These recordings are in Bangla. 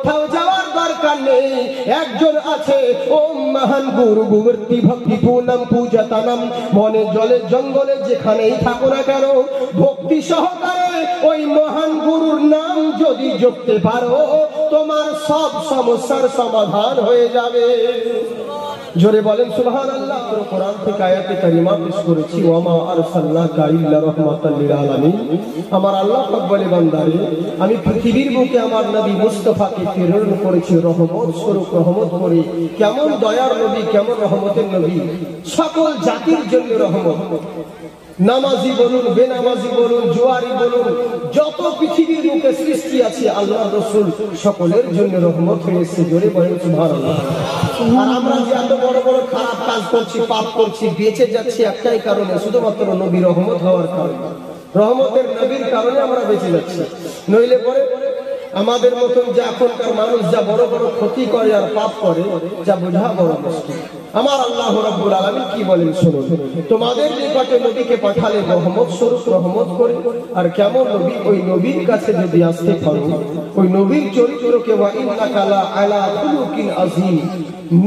কোথাও যাওয়ার দরকার নেই। একজন আছে, ওম মহান গুরু গুবর্তি ভক্তি পূর্ণম পূজাতানম, মনে জলে জঙ্গলে যেখানেই থাকো না কেন, ভক্তি সহকারে ওই মহান গুরুর নাম যদি জপতে পারো, তোমার সব সমস্যার সমাধান হয়ে যাবে। জোরে বলেন সুবহানাল্লাহ। কোরআন থেকে আয়াতে কারিমা পেশ করেছি, ওয়ামা আরসালনাকা ইল্লা রাহমাতাল লিল আলামিন। আমার আল্লাহ পাক বলে, বান্দারে আমি পৃথিবীর বুকে আমার নবী মুস্তাফাকে প্রেরণ করেছি রহমত স্বরূপ, রহমত করে। কেমন দয়ার নবী, কেমন রহমতের নবী, সকল জাতির জন্য রহমত। নামাজি বলুন, বেনামাজি বলুন, জুয়ারি বলুন, যত পৃথিবীর বুকে সৃষ্টি আছে আল্লাহ রাসূল সকলের জন্য রহমত হয়েছে। জোরে বলেন সুবহানাল্লাহ। আর আমরা যে এত বড় বড় খারাপ কাজ করছি, পাপ করছি, বেঁচে যাচ্ছি একটাই কারণে, শুধুমাত্র নবী রহমত হওয়ার কারণে, রহমতের নবীর কারণে আমরা বেঁচে যাচ্ছি। নইলে পরে আমাদের মতন যে এখনকার মানুষ যা বড় বড় ক্ষতি করে আর পাপ করে, যা বোঝা বড় মুশকিল। আমার আল্লাহ রাব্বুল আলামিন কি বলেন শুনুন, তোমাদের নিকটে নবীকে পাঠালে রহমত স্বরূপ, রহমত করে। আর কেমন নবী, ওই নবীর কাছে যদি আসতে পারো, ওই নবীর চরিত্রকে, ওয়া ইন্নাকা লা আলা খুলুকিন আযীম,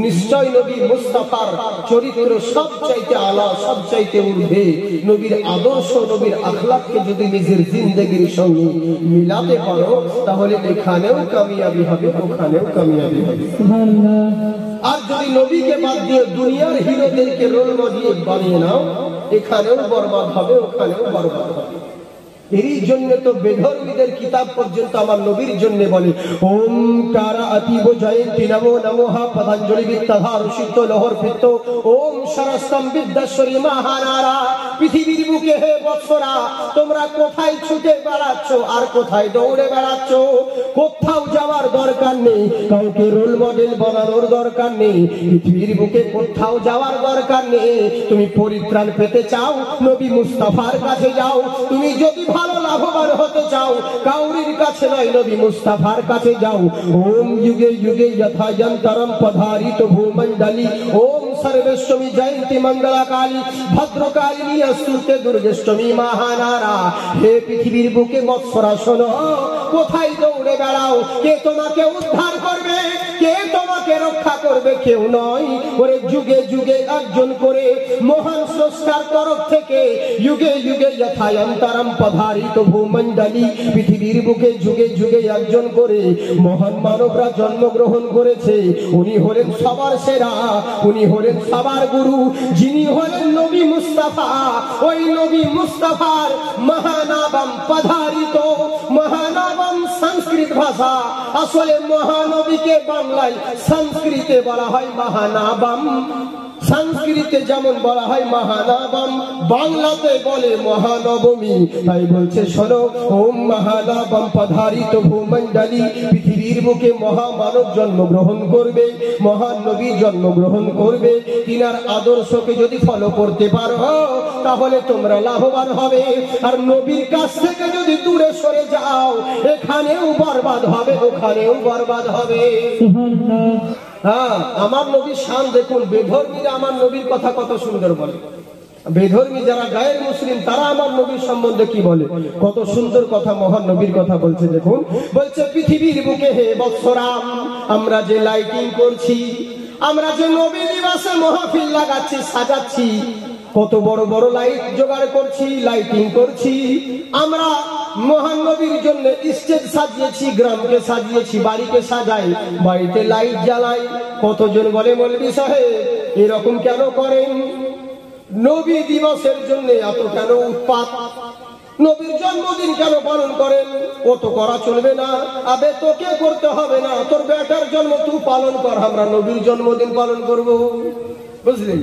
নিশ্চয় নবী মুস্তাফার চরিত্র সবচাইতে আলা, সবচাইতে ঊর্ধ্বে। নবীর আদর্শ, নবীর আখলাককে যদি নিজের জিন্দেগির সঙ্গে মিলাতে পারো, তাহলে এখানেও কামিয়াবি হবে, ওখানেও কামিয়াবি হবে। আর যদি নবীকে বাদ দিয়ে দুনিয়ার হিরোদেরকে রোল মডেল বানিয়ে নাও, এখানেও বরবাদ হবে, ওখানেও বরবাদ হবে। এরই জন্য তো বেধর্মীদের কিতাব পর্যন্ত আমার নবীর জন্য বলে, ওম কারা আতিব জয়ন্তী নমো নমঃ পতঞ্জলি বিদ্যাধার শীত লহর ফিত, ওম সরস্তম বিদ্যাশ্বরী মহানারা। পৃথিবীর বুকে হে বৎসরা, তোমরা কোথায় ছুটে বেড়াচ্ছ আর কোথায় দৌড়ে বেড়াচ্ছ? কোথাও যাওয়ার দরকার নেই, কাউকে রোল মডেল বানানোর দরকার নেই, পৃথিবীর বুকে কোথাও যাওয়ার দরকার নেই। তুমি পরিত্রাণ পেতে চাও, নবী মুস্তাফার কাছে যাও। তুমি যদি ভালো লাভবান হতে চাও, কাউরির কাছে নয়, নবী মুস্তাফার কাছে যাও। ওম যুগে যুগে যথা যন্তরম পধারিত ভূমণ্ডলী, ওম সর্বেষ্টমী জয়ন্তী মঙ্গলাকালী ভদ্রকালিনী অস্তুতে দুর্গেষ্টমী মহানারা। হে পৃথিবীর বুকে মৎসরা শোনো, কোথায় দৌড়ে বেড়াও? কে তোমাকে উদ্ধার করবে, কে তোমাকে রক্ষা করবে? কেউ নয়। ওরে যুগে যুগে একজন করে মহান স্রষ্টার তরফ থেকে যুগে যুগে যথায়ন্তরম পধারিত ভূমণ্ডলী, পৃথিবীর বুকে যুগে যুগে একজন করে মহান মানবরা জন্মগ্রহণ করেছে। উনি হলেন সবার সেরা, উনি হলেন সবার গুরু, যিনি হলেন নবী মুস্তাফা। ওই নবী মুস্তাফার মহানাবম পধারিত, মহানাবম সংস্কৃত ভাষা। আসলে মহানবীকে বাংলায় সংস্কৃতে বলা হয় মহানাবম। সংস্কৃতে যেমন বলা হয় মহানাবম, বাংলাতে বলে মহানবমী। তাই বলছে শোনো, ওম মহানাবম পধারিত ভূমণ্ডলী, পৃথিবীর বুকে মহামানব জন্মগ্রহণ করবে, মহান নবী জন্মগ্রহণ করবে। তিনার আদর্শকে যদি ফলো করতে পারো, তাহলে তোমরা লাভবান হবে। আর নবীর কাছ থেকে যদি দূরে সরে যাও, এখানেও বরবাদ হবে, ওখানেও বরবাদ হবে। হ্যাঁ, আমার নবীর শান দেখুন। বেধর্মীরা আমার নবীর কথা কত সুন্দর বলে। বেধর্মী যারা গায়ের মুসলিম, তারা আমার নবীর সম্বন্ধে কি বলে, কত সুন্দর কথা মহান নবীর কথা বলছে। দেখুন, বলছে পৃথিবীর বুকে হে বৎসরাম, আমরা যে লাইটিং করছি, আমরা যে নবী নিবাসে মাহফিল লাগাচ্ছি, সাজাচ্ছি, কত বড় বড় লাইট জোগাড় করছি, লাইটিং করছি। আমরা মহান নবীর জন্য স্টেজ সাজিয়েছি, গ্রামকে সাজিয়েছি, বাড়িকে সাজাই, বাড়িতে লাইট জ্বালাই। কতজন বলে, মৌলভী সাহেব এরকম কেন করেন? নবী দিবসের জন্য এত কেন উৎপাত? নবীর জন্মদিন কেন পালন করেন? ও তো করা চলবে না। আবে তোকে করতে হবে না, তোর বেটার জন্ম তুই পালন কর, আমরা নবীর জন্মদিন পালন করব। বুঝলি?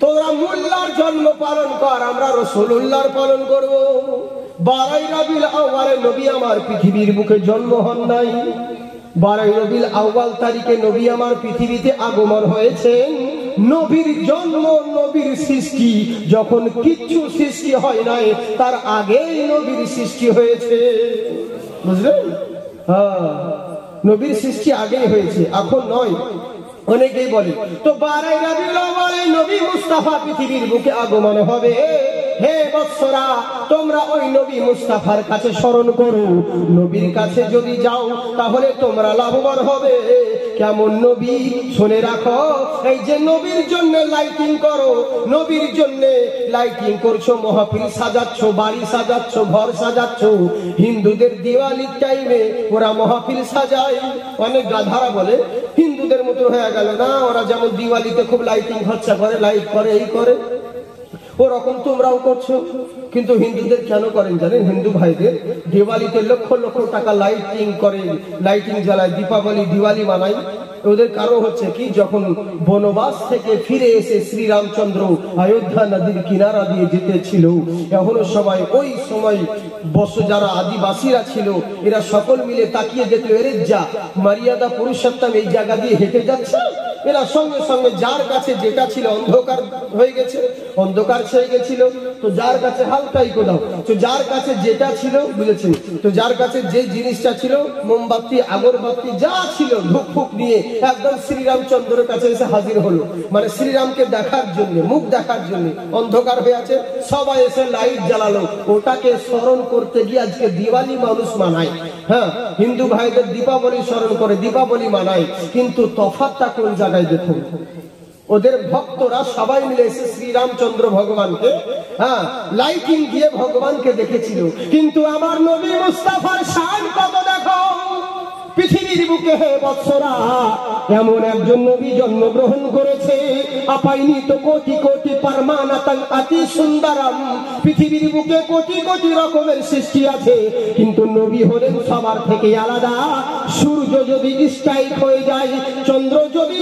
তোরা মোল্লার জন্ম পালন কর, আমরা রাসূলুল্লাহর পালন করব। 12 রবিউল আউয়ালে নবী আমার পৃথিবীর বুকে জন্ম হন নাই। 12 রবিউল আউয়াল তারিখে নবী আমার পৃথিবীতে আগমন হয়েছেন। নবীর জন্ম, নবীর সৃষ্টি যখন কিচ্ছু সৃষ্টি হয় নাই, তার আগেই নবীর সৃষ্টি হয়েছে। বুঝলেন? হ্যাঁ, নবীর সৃষ্টি আগেই হয়েছে, এখন নয়। অনেকেই বলে তো 12 রবিউল আউয়ালে নবী মুস্তাফা পৃথিবীর বুকে আগমন হবে। হে বৎসরা, তোমরা ওই নবী মুস্তাফার কাছে স্মরণ করো। নবীর কাছে যদি যাও তাহলে তোমরা লাভবান হবে। কেমন নবী? শুনে রাখো, এই যে নবীর জন্য লাইটিং করো, নবীর জন্য লাইটিং করছো, মাহফিল সাজাচ্ছ, বাড়ি সাজাচ্ছ, ঘর সাজাচ্ছ। হিন্দুদের দিওয়ালির টাইমে ওরা মাহফিল সাজায়। অনেক গাধারা বলে হিন্দুদের মতো হয়ে গেল না, ওরা যেমন দিওয়ালিতে খুব লাইটিং খরচা করে, লাইট করে, এই করে, ওরকম তোমরাও করছো। কিন্তু হিন্দুদের কেন করেন জানেন? হিন্দু ভাইদের দিওয়ালিতে লক্ষ লক্ষ টাকা লাইটিং করে, লাইটিং জ্বালায়, দীপাবলি দিওয়ালি মানায়। ওদের কারণ হচ্ছে কি, যখন বনবাস থেকে ফিরে এসে শ্রীরামচন্দ্র অযোধ্যা নদীর কিনারা দিয়ে যেতেছিল, এখনো সময় ওই সময় যারা আদিবাসীরা ছিল এরা সকল মিলে তাকিয়ে দেখলো, এর যা মর্যাদা পুরুষোত্তম এই জায়গা দিয়ে হেঁটে যাচ্ছে। এরা সঙ্গে সঙ্গে যার কাছে যেটা ছিল অন্ধকার হয়ে গেছে, অন্ধকার ছেয়ে গেছিল, তো যার কাছে হালকাই কোথাও, তো যার কাছে যেটা ছিল, বুঝেছেন, তো যার কাছে যে জিনিসটা ছিল, মোমবাতি, আগরবাতি যা ছিল, ধূপ ফুক নিয়ে একদম শ্রীরামচন্দ্রের কাছে এসে হাজির হলো। মানে শ্রীরামকে দেখার জন্য, মুখ দেখার জন্য। অন্ধকার হয়ে আছে, সবাই এসে লাইট জ্বালালো। ওটাকে স্মরণ করতে গিয়ে আজকে দিওয়ালি মানুষ মানায়। হ্যাঁ, হিন্দু ভাইদের দীপাবলি স্মরণ করে, দীপাবলি মানায়। কিন্তু তফাৎটা কোন জায়গায় দেখুন, ওদের ভক্তরা সবাই মিলে এসে শ্রীরামচন্দ্র ভগবানকে লাইটিং দিয়ে ভগবানকে দেখেছিল। কিন্তু আমার নবী মুস্তাফার শান কত দেখো। পৃথিবীর বুকে হে বৎসরা, এমন একজন নবী জন্মগ্রহণ করেছে, আপাইনি তো কোটি কোটি পারমানাতাং অতি সুন্দরম। পৃথিবীর বুকে কোটি কোটি রকমের সৃষ্টি আছে, কিন্তু নবী হলেন সবার থেকে আলাদা। সূর্য যদি স্ট্রাইক হয়ে যায়, চন্দ্র যদি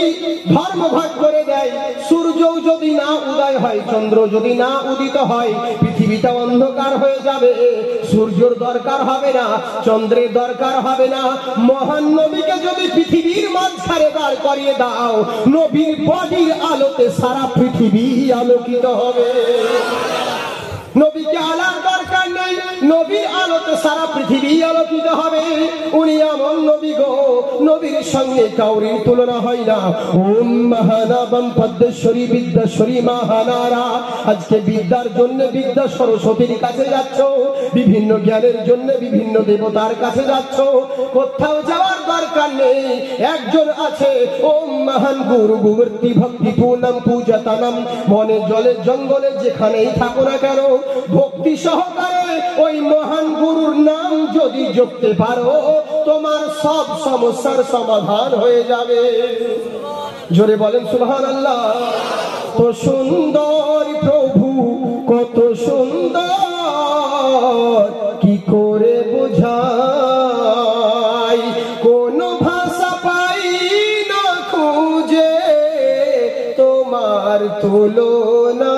ধর্মঘট করে দেয়, সূর্য যদি না উদয় হয়, চন্দ্র যদি না উদিত হয়, পৃথিবীটা অন্ধকার হয়ে যাবে। সূর্যের দরকার হবে না, চন্দ্রের দরকার হবে না। মহান নবীকে যদি পৃথিবীর মাঝখানে দাঁড় করিয়ে দাও, নবীর বডির আলোতে সারা পৃথিবী আলোকিত হবে। নবীকে আলোর দরকার নেই, নবীর আলোতে সারা পৃথিবী আলোকিত হবে। উনি এমন নবী গো, নবীর সঙ্গে কাউরির তুলনা হয় না। ওম মহানাবম পদ্মেশ্বরী বিদ্যাশ্বরী মহানারা। আজকে বিদ্যার জন্য বিদ্যা সরস্বতীর কাছে যাচ্ছ, বিভিন্ন জ্ঞানের জন্য বিভিন্ন দেবতার কাছে যাচ্ছ। কোথাও যাওয়ার দরকার নেই, একজন আছে, ওম মহান গুরু গুবর্তি ভক্তি পূর্ণম পূজাতানম। মনে জলে জঙ্গলে যেখানেই থাকো না কেন, ভক্তি সহকারে ওই মহান গুরুর নাম যদি জপতে পারো, তোমার সব সমস্যার সমাধান হয়ে যাবে। জোরে বলেন সুবহানাল্লাহ। তো সুন্দর প্রভু, কত সুন্দর, কি করে বোঝাই, কোন ভাষা পাই না খুঁজে, তোমার তুলনা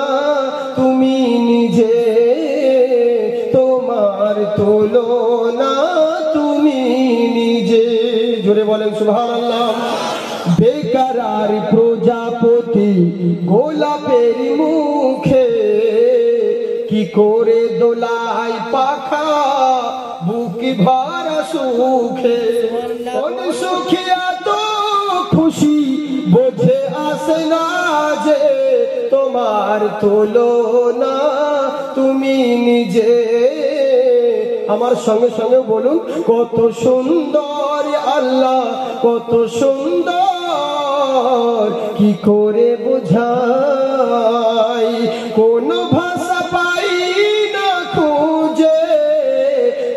তুমি নিজে, তোমার তুলনা তুমি নিজে। জোরে বলেন সুবহানাল্লাহ। বেকারার প্রজাপতি গোলাপের মুখে, কি করে দোলাই পাখা বুক ভরা সুখে। কোন সুখিয়া তো খুশি বোঝে আসে না যে, তোমার তুলনা তুমি নিজে। আমার সঙ্গে সঙ্গে বলুন, কত সুন্দর আল্লাহ, কত সুন্দর, কি করে বোঝাই, কোন ভাষা পাই না খুঁজে,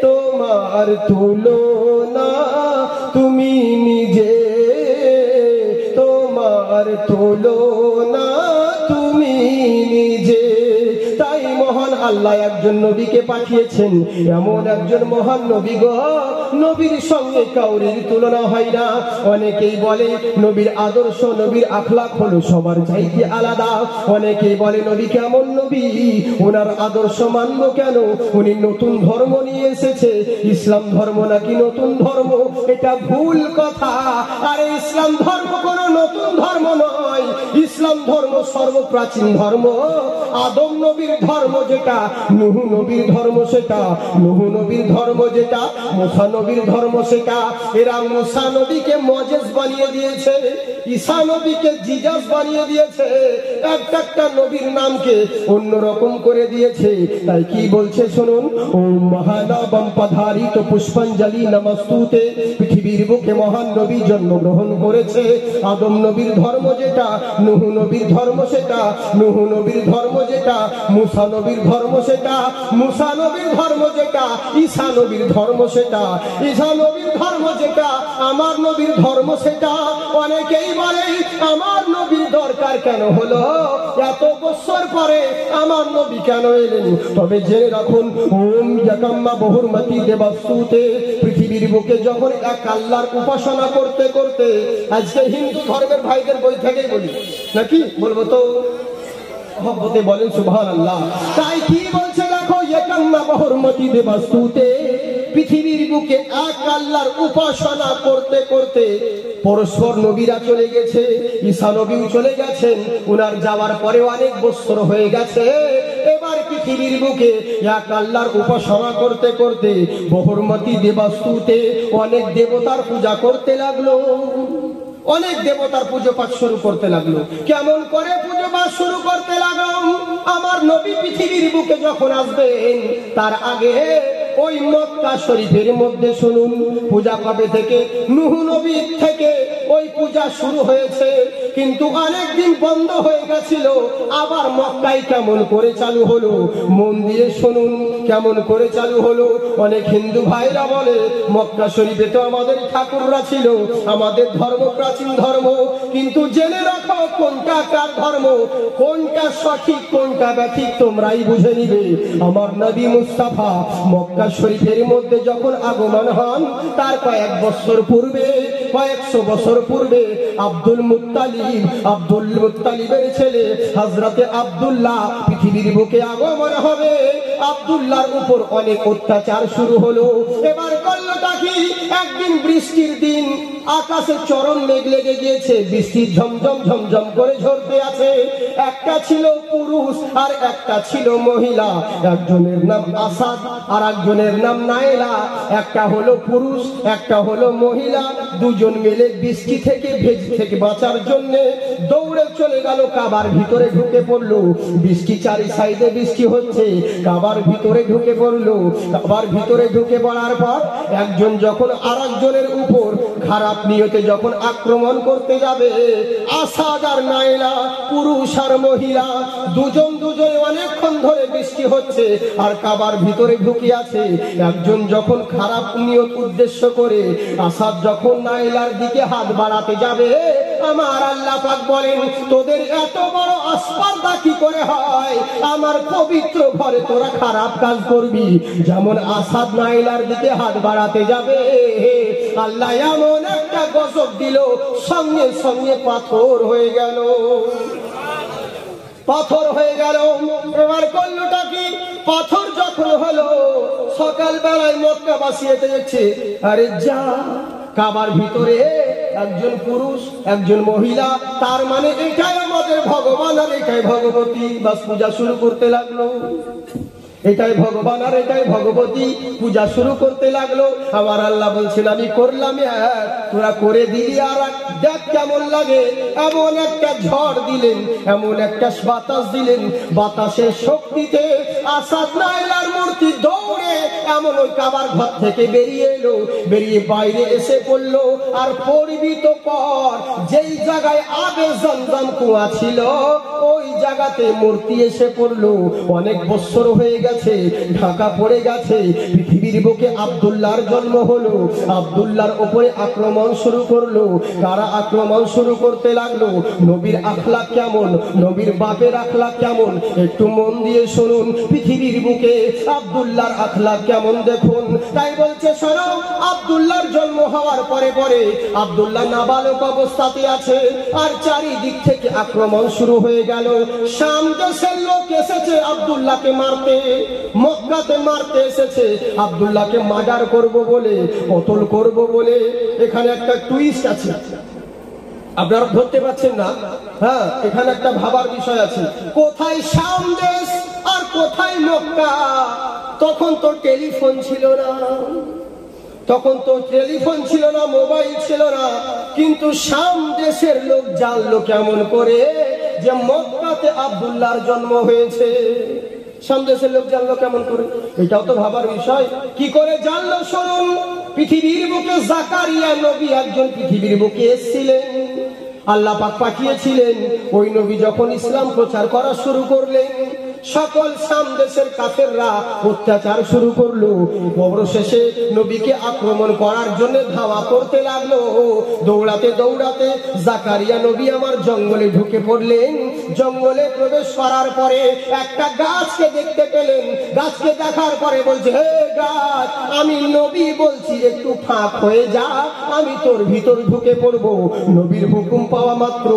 তোমার তুলনা তুমি নিজে, তোমার তুলনা তুমি নিজে। তাই মহান আল্লাহ একজন নবীকে পাঠিয়েছেন, এমন একজন মহান নবী গো, নবীর সঙ্গে কাউরির তুলনা হয় না। অনেকেই বলে নবীর আদর্শ, নবীর আখলাক হলো সবার চাইতে আলাদা। অনেকেই বলে নবী কেমন নবী, ওনার আদর্শ মানবো কেন, উনি নতুন ধর্ম নিয়ে এসেছে, ইসলাম ধর্ম নাকি নতুন ধর্ম। এটা ভুল কথা। আরে ইসলাম ধর্ম কোনো নতুন ধর্ম নয়, ইসলাম ধর্ম সর্বপ্রাচীন ধর্ম। আদম নবীর ধর্ম যেটা, নূহ নবীর ধর্ম সেটা, নূহ নবীর ধর্ম যেটা, মুসা নবীর ধর্ম শেখা। এরা মুসা নবীকে মজেস বানিয়ে দিয়েছে, ঈসা নবীকে জিজাস বানিয়ে দিয়েছে, একটা নবীর নামকে অন্যরকম করে দিয়েছে। তাই কি বলছে শুনুন, ও মহানবম পধারিত পুষ্পাঞ্জলি নমস্তুতে। পৃথিবীর বুকে মহান নবী জন্মগ্রহণ করেছে। আদম নবীর ধর্ম যেটা, নূহ নবীর ধর্ম সেটা, নূহ নবীর ধর্ম যেটা, মুসা নবীর ধর্ম সেটা, মুসা নবীর ধর্ম যেটা, ঈসা নবীর ধর্ম সেটা, ঈসা নবীর ধর্ম যেটা, আমার নবীর ধর্ম সেটা। অনেকেই বলে আমার নবীর দরকার কেন হলো, এত বছর পরে আমার নবী কেন এলেন? তবে জেনে রাখুন, ওম ইয়াকাম্মা বহুরমতি দেবাস্তুতে। পৃথিবীর বুকে যখন এক আল্লাহর উপাসনা করতে করতে, আজকে হিন্দু ধর্মের ভাইদের বই থেকেই বলি নাকি বলবো তো মহব্বতে বলেন সুবহানাল্লাহ। তাই কি বলছে দেখো, ইয়াকাম্মা বহুরমতি দেবাস্তুতে। পৃথিবীর বুকে এক আল্লাহর উপাসনা করতে করতে পরস্পর নবীরা চলে গেছে, ঈসা নবীও চলে গেছেন। উনার যাওয়ার পরে অনেক বছর হয়ে গেছে। এবার পৃথিবীর বুকে এক আল্লাহর উপাসনা করতে করতে বহুরমতি দেবাস্তুতে অনেক দেবতার পূজা করতে লাগলো, অনেক দেবতার পুজো পাঠ শুরু করতে লাগলো। কেমন করে পুজো পাঠ শুরু করতে লাগলো? আমার নবী পৃথিবীর বুকে যখন আসবেন তার আগে ওই মক্কা শরীফের মধ্যে শুনুন, পূজা কবে থেকে? নূহ নবীর থেকে ওই পূজা শুরু হয়েছে, কিন্তু অনেক দিন বন্ধ হয়ে গেছিল। আবার মক্কায় কেমন করে চালু হলো? মন দিয়ে শুনুন কেমন করে চালু হলো। অনেক হিন্দু ভাইরা বলে মক্কা শরীফে তো আমাদের ঠাকুররা ছিল, আমাদের ধর্ম প্রাচীন ধর্ম। কিন্তু জেনে রাখো কোনটা কার ধর্ম, কোনটা সঠিক কোনটা ব্যাঠিক তোমরাই বুঝে নিবে। আমার নবী মুস্তাফা মক্কা শরীফের মধ্যে যখন আগমন হন, তার কয়েক বছর পূর্বে, কয়েকশো বছর পূর্বে আব্দুল মুত্তালিবের ছেলে হযরতে আব্দুল্লাহ পৃথিবীর বুকে আগমন হবে। আব্দুল্লাহর উপর অনেক অত্যাচার শুরু হলো। এবার করলোটা কি? একদিন বৃষ্টির দিন, আকাশে চরম মেঘ লেগে গিয়েছে, বৃষ্টি ঝমঝম ঝমঝম করে ঝরতে আছে। একটা ছিল পুরুষ আর একটা ছিল মহিলা। একজনের নাম আসাদ আর একজনের নাম নাইলা। একটা হলো পুরুষ একটা হলো মহিলা। দুজন মিলে বৃষ্টি থেকে ভেজ থেকে বাঁচার জন্য দৌড়ে চলে গেল, কাবার ভিতরে ঢুকে পড়লো। বৃষ্টি চারি সাইডে বৃষ্টি হচ্ছে, কাবার ভিতরে ঢুকে পড়লো। কাবার ভিতরে ঢুকে পড়ার পর একজন যখন আর একজনের উপর খারাপ নিয়তে যখন আক্রমণ করতে যাবে, আসাদ আর নাইলা, পুরুষ আর মহিলা, দুজনে অনেকক্ষণ ধরে বৃষ্টি হচ্ছে আর কাবার ভিতরে ঢুকে আছে। একজন যখন খারাপ নিয়ত উদ্দেশ্য করে আসাদ যখন নাইলার দিকে হাত বাড়াতে যাবে, আমার আল্লাহ পাক বলেন, তোদের এত বড় আসপারদা কি করে হয়? আমার পবিত্র ঘরে তোরা খারাপ কাজ করবি। যেমন আসাদ নাইলার দিকে হাত বাড়াতে যাবে, আল্লাহ এমন একটা গজব দিল, সঙ্গে সঙ্গে পাথর হয়ে গেল, পাথর হয়ে গেল। এবার করলোটা কি? পাথর যখন হলো, সকাল বেলায় মক্কাবাসী এতে দেখছে, আরে যা, কাবার ভিতরে একজন পুরুষ একজন মহিলা, তার মানে এটাই আমাদের ভগবান আর এটাই ভগবতী। বাস পূজা শুরু করতে লাগলো, এটাই ভগবান আর এটাই ভগবতী, পূজা শুরু করতে লাগলো। আমার আল্লাহ বলছেন, আমি করলাম এক, তোরা করে দিলি আর এক, দেখ কেমন লাগে। এমন একটা ঝড় দিলেন, এমন একটা বাতাস দিলেন, বাতাসের শক্তিতে আসাদ নাইলার মূর্তি দৌড়ে এমন ওই কাবার ঘর থেকে বেরিয়ে এলো, বেরিয়ে বাইরে এসে পড়লো। আর পরিবিত পর যেই জায়গায় আগে জমজম কুয়া ছিল, ওই জায়গাতে মূর্তি এসে পড়লো। অনেক বছর হয়ে গেছে, ঢাকা পড়ে গেছে। পৃথিবীর বুকে আব্দুল্লাহর জন্ম হলো, আব্দুল্লাহর উপরে আক্রমণ শুরু করলো। কারা আক্রমণ শুরু করতে লাগলো? নবীর আখলাক কেমন, নবীর বাপের আখলাক কেমন, একটু মন দিয়ে শুনুন। পৃথিবীর বুকে আব্দুল্লাহর আখলাক কেমন দেখুন। তাই বলছে শোনো, আব্দুল্লাহর জন্ম হওয়ার পরে পরে আব্দুল্লাহ নাবালক অবস্থাতে আছে, আর চারিদিক থেকে আক্রমণ শুরু হয়ে গেল। শাম দেশের লোক এসেছে আব্দুল্লাহকে মারতে, মক্কাতে মারতে এসেছে আব্দুল্লাহকে মার্ডার করব বলে, কতল করব বলে। এখানে একটা টুইস্ট আছে, আপনারা ধরতে পারছেন না। হ্যাঁ, এখানে একটা ভাবার বিষয় আছে, কোথায় শাম দেশ আর কোথায় মক্কা? তখন তো টেলিফোন ছিল না, তখন তো টেলিফোন ছিল না, মোবাইল ছিল না, কিন্তু শাম দেশের লোক জানলো কেমন করে যে মক্কাতে আব্দুল্লাহর জন্ম হয়েছে। শাম দেশের লোক জানলো কেমন করে? এটাও তো ভাবার বিষয়। কি করে জানলো শুনুন। পৃথিবীর বুকে জাকারিয়া নবী একজন পৃথিবীর বুকে এসেছিলেন, আল্লাহ পাক পাঠিয়েছিলেন। ওই নবী যখন ইসলাম প্রচার করা শুরু করলেন, সকল শাম দেশের কাফেররা অত্যাচার শুরু করলো। অবশেষে নবীকে আক্রমণ করার জন্য ধাওয়া করতে লাগলো। দৌড়াতে দৌড়াতে জাকারিয়া নবী আমার জঙ্গলে ঢুকে পড়লেন। জঙ্গলে প্রবেশ করার পরে একটা গাছকে দেখতে পেলেন। গাছকে দেখার পরে বলছে, হে গাছ, আমি নবী বলছি একটু ফাঁক হয়ে যা, আমি তোর ভিতর ঢুকে পড়বো। নবীর হুকুম পাওয়া মাত্র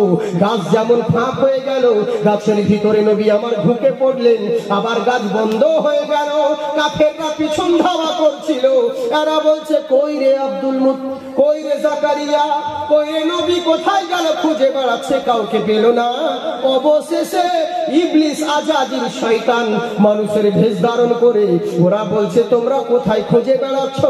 গাছ যেমন ফাঁক হয়ে গেল, গাছের ভিতরে নবী আমার ঢুকে পড়লেন। আবার গাছ বন্ধ হয়ে গেল। কাফেররা পিছন ধাওয়া করছিল। এরা বলছে, কই রে আব্দুল কই রে জাকারিয়া, কই রে নবী কোথায় গেল? খুঁজে বেড়াচ্ছে, কাউকে পেল না। অবশেষে ইবলিস আজাজিল শয়তান মানুষের ভেষ ধারণ করে ওরা বলছে, তোমরা কোথায় খুঁজে বেড়াচ্ছ?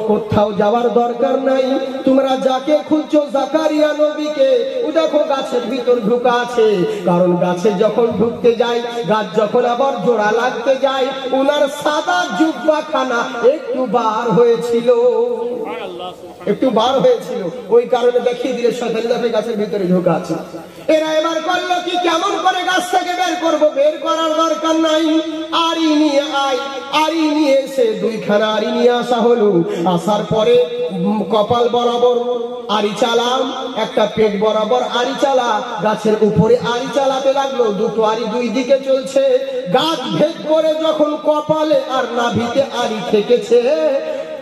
কোথাও যাওয়ার দরকার নাই, তোমরা যাকে খুঁজছো জাকারিয়া নবীকে, ও দেখো গাছের ভিতর ঢুকা আছে। কারণ গাছে যখন ঢুকতে যায়, গাছ যখন আবার জোড়া লাগতে যায়, উনার সাদা জুব্বা খানা একটু বার হয়েছিল, একটু বার হয়েছিল। ওই কারণে দেখিয়ে দিলে শয়তান দেখে গাছের ভিতরে ঢোকা আছে। এরা এবার করলো কি, কেমন করে গাছ থেকে বের করবো? বের করার দরকার নাই, আড়ি নিয়ে আয়। আড়ি নিয়ে এসে দুইখানা আড়ি নিয়ে আসা হলো। আসার পরে কপাল বরাবর আড়ি চালাম, একটা পেট বরাবর আড়ি চালা, গাছের উপরে আড়ি চালাতে লাগলো। দুটো আড়ি দুই দিকে চলছে। গাছ ভেদ করে যখন কপালে আর নাভিতে আড়ি থেকেছে,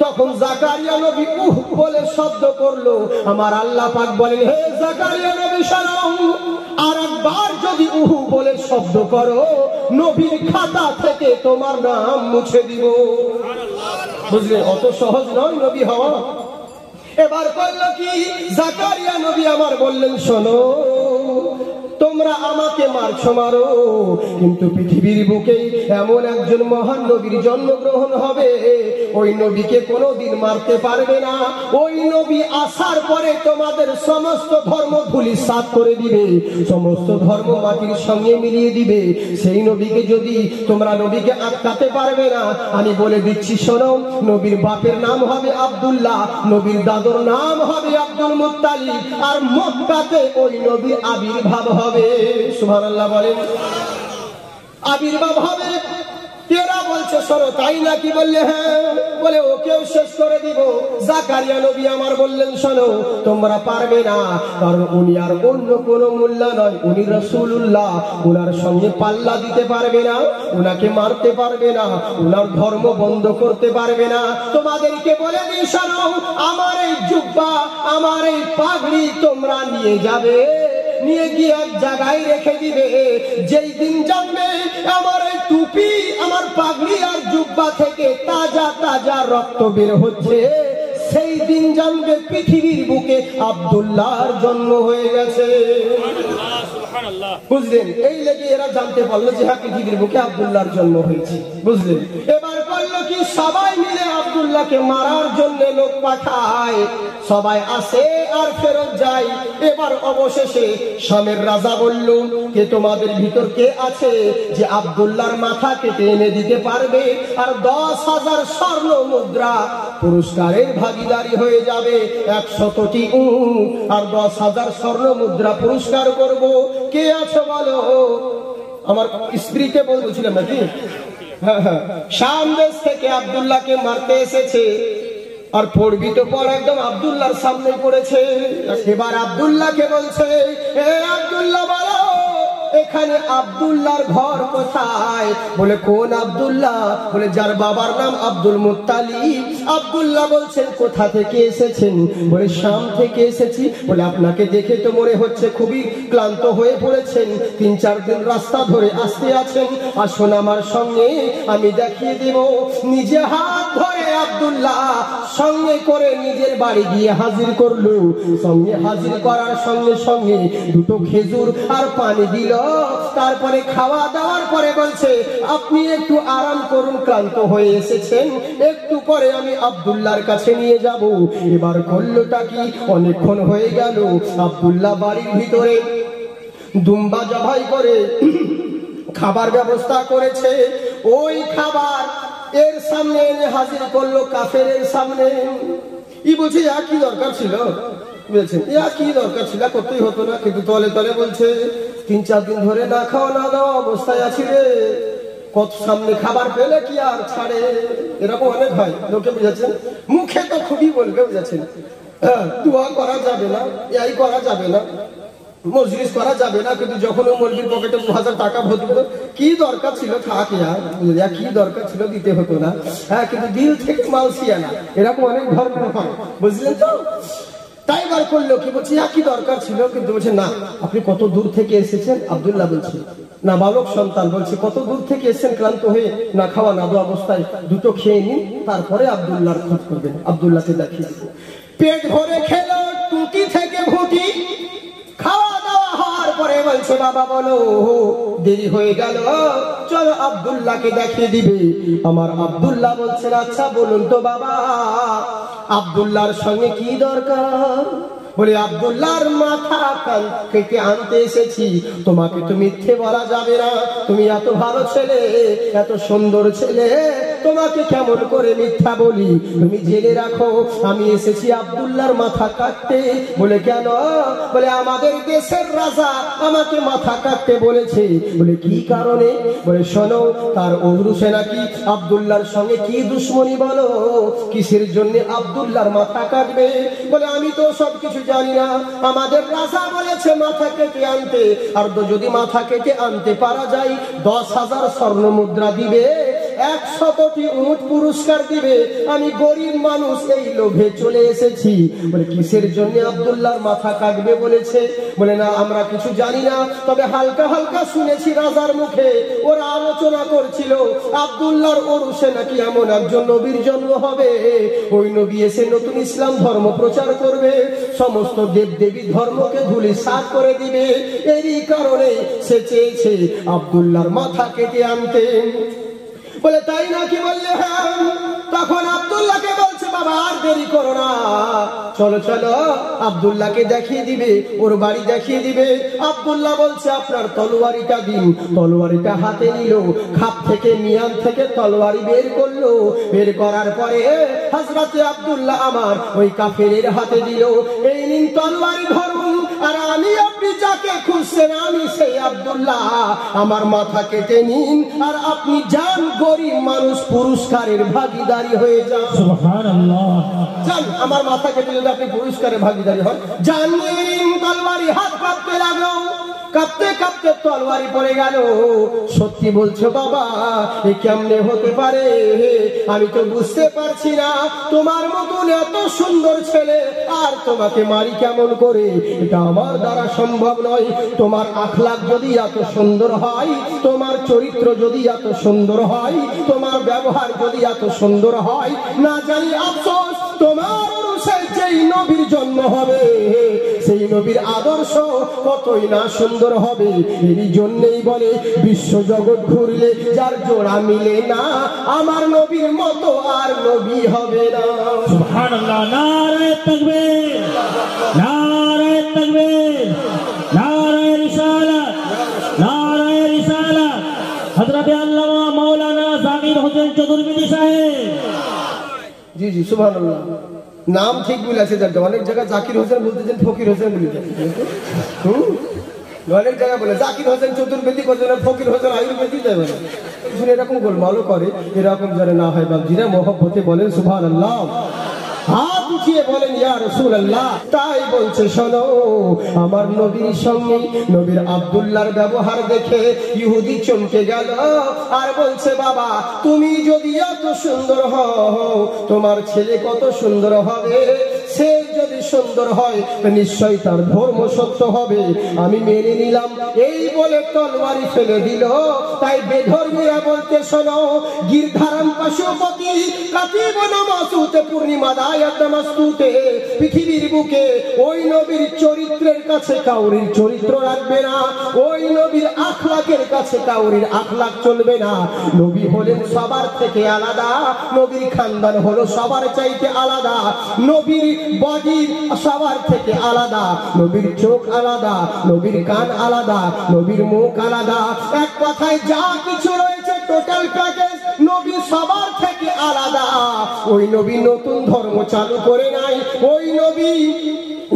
তখন জাকারিয়া নবী উহ বলে শব্দ করলো। আমার আল্লাহ পাক বলেন, হে জাকারিয়া নবী শোনো, আর একবার যদি উহ বলে শব্দ করো, নবীর খাতা থেকে তোমার নাম মুছে দিব। বুঝলে, অত সহজ নয় নবী হওয়া। এবার করলো কি, জাকারিয়া নবী আমার বললেন, শোনো, তোমরা আমাকে মারছো মারো, কিন্তু পৃথিবীর বুকে এমন একজন মহান নবীর জন্মগ্রহণ হবে, ওই নবীকে কোনোদিন মারতে পারবে না। ওই নবী আসার পরে তোমাদের সমস্ত ধর্ম ধূলিসাৎ করে দিবে, সমস্ত ধর্ম মাটির সঙ্গে মিলিয়ে দিবে। সেই নবীকে যদি তোমরা নবীকে আটকাতে পারবে না। আমি বলে দিচ্ছি, শোনো, নবীর বাপের নাম হবে আব্দুল্লাহ, নবীর দাদুর নাম হবে আব্দুল মুত্তালিব, আর মক্কাতে ওই নবীর আবির্ভাব হবে। সুবহানাল্লাহ বলেন, আবির্ভাব হবে। তেরা বলছে, শোনো, তাই নাকি? বললে হ্যাঁ। বলে, ওকেও শেষ করে দিব। জাকারিয়া নবী আমার বললেন, শোনো, তোমরা পারবে না, কারণ উনি আর অন্য কোন মোল্লা নয়, উনি রাসূলুল্লাহ। উনার সঙ্গে পাল্লা দিতে পারবে না, উনাকে মারতে পারবে না, উনার ধর্ম বন্ধ করতে পারবে না। তোমাদেরকে বলে দিই, শোনো, আমার এই জুব্বা, আমার এই পাগড়ি তোমরা নিয়ে যাবে, নিয়ে গিয়ে এক জায়গায় রেখে দিবে। যেই দিন জানবে আমার এই টুপি, আমার পাগড়ি আর জুব্বা থেকে তাজা তাজা রক্ত বের হচ্ছে, সেই দিন জানবে পৃথিবীর বুকে আব্দুল্লাহর জন্ম হয়ে গেছে। বুঝলেন? এই লেগে এরা জানতে পারলো যে হ্যাঁ, পৃথিবীর বুকে আব্দুল্লাহর জন্ম হয়েছে। বুঝলেন? এবার করলো কি, সবাই মিলে আব্দুল্লাহকে মারার জন্য লোক পাঠায়। সবাই আসে আর ফেরত যায়। এবার অবশেষে শামের রাজা বলল, কে তোমাদের ভিতর কে আছে যে আব্দুল্লাহর মাথা কেটে এনে দিতে পারবে? আর 10,000 স্বর্ণ মুদ্রা পুরস্কারের ভাগীদারি হয়ে যাবে। 100টি উট আর 10,000 স্বর্ণ মুদ্রা পুরস্কার করব। কে আছে বলো? আমার স্ত্রীকে বলছিলাম নাকি? হ্যাঁ হ্যাঁ, শাম দেশ থেকে আব্দুল্লাহকে মারতে এসেছে। আর পড়বি তো পর একদম আব্দুল্লাহর সামনে পড়েছে। এবার আব্দুল্লাহকে বলছে, এ আব্দুল্লাহ বলো, এখানে আব্দুল্লাহর ঘর কোথায়? বলে, কোন আব্দুল্লাহ? বলে, যার বাবার নাম আব্দুল মুত্তালিব। আব্দুল্লাহ বলছেন, কোথা থেকে এসেছেন? বলে, শাম থেকে এসেছি। বলে, আপনাকে দেখে তো মনে হচ্ছে খুবই ক্লান্ত হয়ে পড়েছেন, 3-4 দিন রাস্তা ধরে আসতে আছেন। আসুন আমার সঙ্গে, আমি দেখিয়ে দেব। নিজে হাত ধরে আব্দুল্লাহ সঙ্গে করে নিজের বাড়ি গিয়ে হাজির করলো। সঙ্গে হাজির করার সঙ্গে সঙ্গে দুটো খেজুর আর পানি দিল। তারপরে খাওয়া দাওয়ার পরে বলছে আপনি একটু আরাম করুন, ক্লান্ত হয়ে এসেছেন, একটু পরে আমি আব্দুল্লাহর কাছে নিয়ে যাব। এবার করলোটা কি, অনেকক্ষণ হয়ে গেল আব্দুল্লাহ বাড়ির ভিতরে দুম্বা জবাই করে খাবার ব্যবস্থা করেছে। ওই খাবার এর সামনে এনে হাজির করলো কাফেরের সামনে। ই বলছে ইয়া কি দরকার ছিল, বলছেন ইয়া কি দরকার ছিল, করতেই হতো না, কিন্তু তলে তলে বলছে 3-4 দিন ধরে না খাওয়া না দাওয়া অবস্থায় আছি রে, কত সামনে খাবার পেলে কি আর ছাড়ে, এরকম অনেক হয় লোকে, বুঝেছেন, মুখে তো খুবই বলবে, বুঝেছেন, দোয়া করা যাবে না, এই করা যাবে না, মজলিস করা যাবে না, কিন্তু যখন ও মলবির পকেটে 2000 টাকা ভর্তি করতো, কি দরকার ছিল, থাক ইয়ার কি দরকার ছিল, দিতে হতো না, হ্যাঁ, কিন্তু দিল থেকে মাল ছিয়া না, এরকম অনেক ধর্ম হয়, বুঝলেন তো। তাই বার করলো কি, বলছে কি দরকার ছিল, কিন্তু বলছে না, আপনি কত দূর থেকে এসেছেন, আব্দুল্লাহ বলছে, না বালক সন্তান বলছে কত দূর থেকে এসেছেন, ক্লান্ত হয়ে, না খাওয়া না দোয়া অবস্থায়, দুটো খেয়ে নিন, তারপরে আব্দুল্লাহর খোঁজ করবেন, আব্দুল্লাহকে দেখিয়ে দেবো। পেট ভরে খেলো টুটি থেকে ভুটি, খাওয়া দাওয়া হওয়ার পরে বলছে বাবা বলো দেরি হয়ে গেল, চলো আব্দুল্লাহকে দেখিয়ে দিবে। আমার আব্দুল্লাহ বলছেন আচ্ছা বলুন তো বাবা, আব্দুল্লাহর সঙ্গে কি দরকার? বলে আব্দুল্লাহর মাথা কেটে আনতে এসেছি, তোমাকে তো মিথ্যে বলা যাবে না, তুমি এত ভালো ছেলে, এত সুন্দর ছেলে, তোমাকে কেমন করে মিথ্যা বলি, তুমি জেনে রাখো আমি এসেছি আব্দুল্লাহর মাথা কাটতে। বলে কেন? বলে আমাদের দেশের রাজা আমাকে মাথা কাটতে বলেছে। বলে কি কারণে? বলে শোনো, তার ঔরসে নাকি আব্দুল্লাহর সঙ্গে কি দুশ্মনী, বলো কিসের জন্য আব্দুল্লাহর মাথা কাটবে? বলে আমি তো সবকিছু জানি না, আমাদের রাজা বলেছে মাথা কেটে আনতে, আর যদি মাথা কেটে আনতে পারা যায় 10,000 স্বর্ণ মুদ্রা দিবে, 100টি উট পুরস্কার দিবে। আমি গরিব মানুষ, এই লোভে চলে এসেছি। বলে কিসের জন্য আব্দুল্লাহর মাথা কাটবে বলেছে? বলে না আমরা কিছু জানি না, তবে হালকা হালকা শুনেছি রাজার মুখে, ওরা আলোচনা করছিল আব্দুল্লাহর ওরসে নাকি এমন একজন নবীর জন্ম হবে, ওই নবী এসে নতুন ইসলাম ধর্ম প্রচার করবে, সমস্ত দেব দেবী ধর্মকে ধূলিসাৎ করে দিবে, এরই কারণে সে চেয়েছে আব্দুল্লাহর মাথা কেটে আনতে। বলে তাই নাকি? বললে হ্যাঁ। তখন আব্দুল্লাহকে বলছে বাবা আর দেরি করো না, চলো চলো আব্দুল্লাহকে দেখিয়ে দিবে, ওর বাড়ি দেখিয়ে দিবে। আব্দুল্লাহ বলছে আপনার তলোয়ারিটা দিন। তলোয়ারিটা হাতে নিল, খাপ থেকে মিয়ান থেকে তলোয়ারি বের করলো, বের করার পরে হযরতে আব্দুল্লাহ আমার ওই কাফেরের হাতে দিল, এই নিন তলোয়ারি ধরুন, আর আমি আপনি যাকে খুঁজছেন আমি সেই আব্দুল্লাহ, আমার মাথা কেটে নিন, আর আপনি যান গরিব মানুষ পুরস্কারের ভাগীদারি হয়ে যান। সুবহানাল্লাহ। যান আমার মাথা কেটে যদি আপনি পুরস্কারের ভাগীদারি হন, যান। তলোয়ারি হাত কাঁপতে লাগলো, কাঁপতে কাঁপতে তলোয়ারি পড়ে গেল। সত্যি বলছো বাবা, এ কেমনে হতে পারে? আমি তো বুঝতে পারছি না, তোমার মতন এত সুন্দর ছেলে, আর তোমাকে মারি কেমন করে? এটা আমার দ্বারা সম্ভব নয়। তোমার আখলাক যদি এত সুন্দর হয়, তোমার চরিত্র যদি এত সুন্দর হয়, তোমার ব্যবহার যদি এত সুন্দর হয়, না জানি আফসোস তোমার যেই নবীর জন্ম হবে, সেই নবীর আদর্শ কতই না সুন্দর হবে। এই জন্যই বলে বিশ্ব জগৎ ঘুরলে যার জোড়া মিলে না, আমার নবীর মতো আর নবী হবে না। সুবহানাল্লাহ। নারে তাকবীর, নারে তাকবীর, নারে রিসালাত, নারে রিসালাত। হযরত আল্লামা মাওলানা জাকির হোসেন চতুর্বেদী সাহেব। জি জি সুবহানাল্লাহ। নাম ঠিক বলেছে, অনেক জায়গায় জাকির হোসেন বলতেছেন ফকির হোসেন বলেছেন, অনেক জায়গায় বলে জাকির হোসেন চতুর্বেদী করছেন, ফকির হোসেন আয়ুর্বেদী যাবে না, এরকম গোলমালও করে। এরকম যেন না হয় বাবজিরা, মহব্বতে বলেন সুবহানাল্লাহ, হাত উঠিয়ে বলেন ইয়া রাসূলুল্লাহ। তাই বলছে শোনো, আমার নবীর সঙ্গে নবীর আব্দুল্লাহর ব্যবহার দেখে ইহুদি চমকে গেল, আর বলছে বাবা তুমি যদি এত সুন্দর হও, তোমার ছেলে কত সুন্দর হবে, সে যদি সুন্দর হয় নিশ্চয়ই তার ধর্ম সত্য হবে, আমি মেনে নিলাম। এই বলে তরবারি ফেলে দিল। তাই বেধর্মীরা বলতে শোনো, গিরধারাম পশুপতি কাতিবন মাসুতে পূর্ণিমা দায়াত মাসুতে, পৃথিবীর বুকে ওই নবীর চরিত্রের কাছে কাউরির চরিত্র রাখবে না, ওই নবীর আখলাকের কাছে কাউরির আখলাক চলবে না। নবী হলেন সবার থেকে আলাদা, নবীর খানদান হলো সবার চাইতে আলাদা, নবীর বডি সবার থেকে আলাদা, নবীর চোখ আলাদা, নবীর কান আলাদা, নবীর মুখ আলাদা। এক কথায় যা কিছু রয়েছে টোটাল প্যাকেজ নবী সবার থেকে আলাদা। ওই নবী নতুন ধর্ম চালু করে নাই, ওই নবী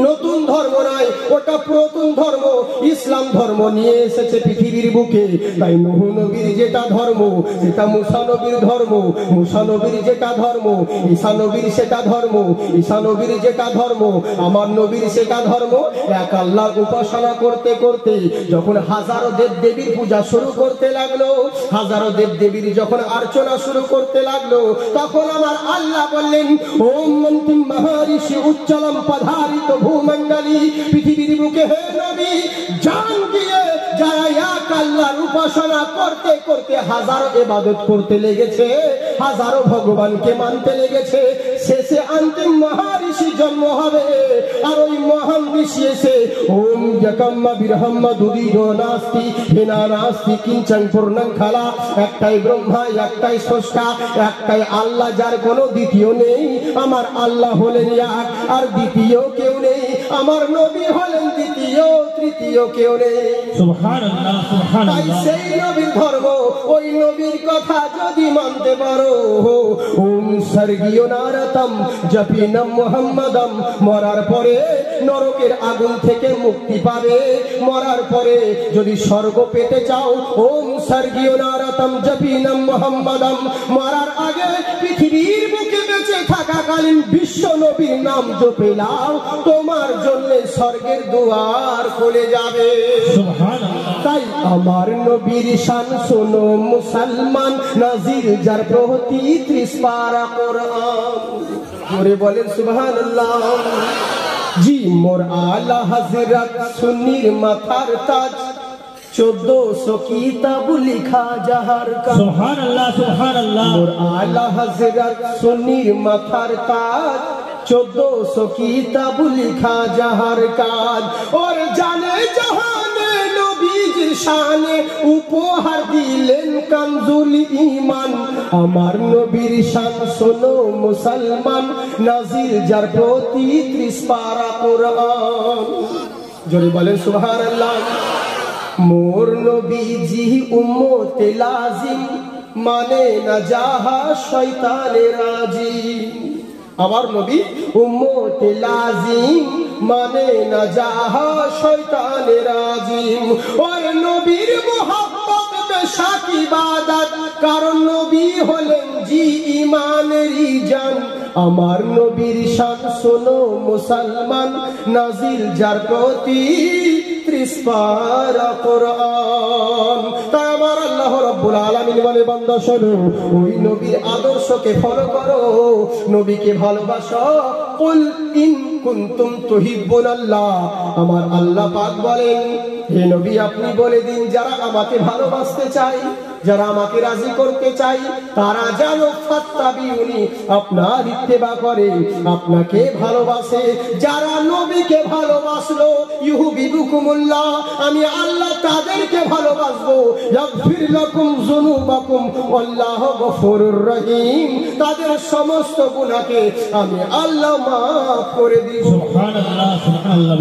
নতুন ধর্ম নাই, ওটা পুরাতন ধর্ম, ইসলাম ধর্ম নিয়ে এসেছে পৃথিবীর বুকে। তাই নূহ নবীর যেটা ধর্ম সেটা মুসা নবীর ধর্ম, মুসা নবীর যেটা ধর্ম ঈসা নবীর সেটা ধর্ম, ঈসা নবীর যেটা ধর্ম আমার নবীর সেটা ধর্ম। এক আল্লাহর উপাসনা করতে করতে যখন হাজারো দেব দেবীর পূজা শুরু করতে লাগলো, হাজারো দেব দেবীর যখন অর্চনা শুরু করতে লাগলো, তখন আমার আল্লাহ বললেন, ওম মন্ত্রী মহারিষি উচ্চলম পধারিত ভূমণ্ডলী, পৃথিবীর বুকে হে নবী জান দিয়ে যারা এক আল্লাহর উপাসনা করতে করতে হাজারো ইবাদত করতে লেগেছে, হাজারো ভগবানকে মানতে লেগেছে, শেষে অন্তিম মহারিষি জন্ম হবে। আর ওই মহান ঋষি এসে ওম যকম্মা বিরহম্মা দুদিরো নাস্তি হিনা নাস্তি কিঞ্চন পূর্ণং খালা, একটাই ব্রহ্মা, একটাই স্রষ্টা, একটাই আল্লাহ, যার কোনো দ্বিতীয় নেই। আমার আল্লাহ হলেন এক, আর দ্বিতীয় কেউ নেই। আমার নবী হলেন দ্বিতীয়, তৃতীয় কেউ নেই। সুবহানাল্লাহ, সুবহানাল্লাহ। তাই সেই নবীর ধর্ম, ওই নবীর কথা যদি মানতে পারো, ওম স্বর্গীয় নারতম জপিনম মুহাম্মাদম, মরার পরে নরকের আগুন থেকে মুক্তি পাবে। মরার পরে যদি স্বর্গ পেতে চাও, ওম স্বর্গীয় নারতম জপিনম মুহাম্মাদম, মরার আগে পৃথিবীর বুকে বেঁচে থাকাকালীন বিশ্ব নবীর নাম জপে নাও, তোমার জন্য স্বর্গের দুয়ার খুলে যাবে। সুবহানাল্লাহ। তাই আমার নবীর শান শোনো মুসলমান, নাজিল যার প্রতি 30 পারা কোরআন। জোরে বলেন সুবহানাল্লাহ। জি মোর আলা হযরত সুন্নির মাথার তাজ, 1400 কিতাব লিখা যাহার কাজ। সুবহানাল্লাহ, সুবহানাল্লাহ। মোর আলা হযরত সুন্নির মাথার তাজ, 1400 কিতাব লিখা যাহার কাজ। ওর জানে জাহানে নবীজির শানে উপহার দিলেন কানজুল ঈমান। আমার নবীর শান শোনো মুসলমান, নাজিল যার প্রতি 30 পারা কোরআন। জোরে বলেন সুবহানাল্লাহ। মোর নবীজি উম্মতে লাজিম, মানে না যাহা শয়তানে রাজি। আমার নবী উম্মতে লাজিম, মানে না যাহা শয়তানে রাজিম। ওর নবীর মুহাব্বত বেশক ইবাদত, কারণ নবী হলেন জি ঈমানেরই জান। আমার নবীর শান শোনো মুসলমান, নাজিল যার প্রতি 30 পারা কোরআন। তাই আমার আল্লাহ রাব্বুল আলামিন বলে, বান্দা শোনো, ওই নবীর আদর্শকে ফলো করো, নবীকে ভালোবাসো। কুল ইন কুনতুম তুহিব্বুনাল্লাহ, আমার আল্লাহ পাক বলেন, হে নবী আপনি বলে দিন, যারা আমাকে ভালোবাসতে চায়, যারা আমাকে রাজি করতে চাই, তারা যেন ফাত্তাবিউনি, আপনার ইত্তেবা করে, আপনাকে ভালোবাসে। যারা নবীকে ভালোবাসলো, ইউহিব্বুকুমুল্লাহ, আমি আল্লাহ তাদেরকে ভালোবাসবো। ইয়াগফির লাকুম যুনুবাকুম আল্লাহু গফুরুর রহিম, তাদের সমস্ত গুনাহকে আমি আল্লাহ মাফ করে দিব। সুবহানাল্লাহ, সুবহানাল্লাহ।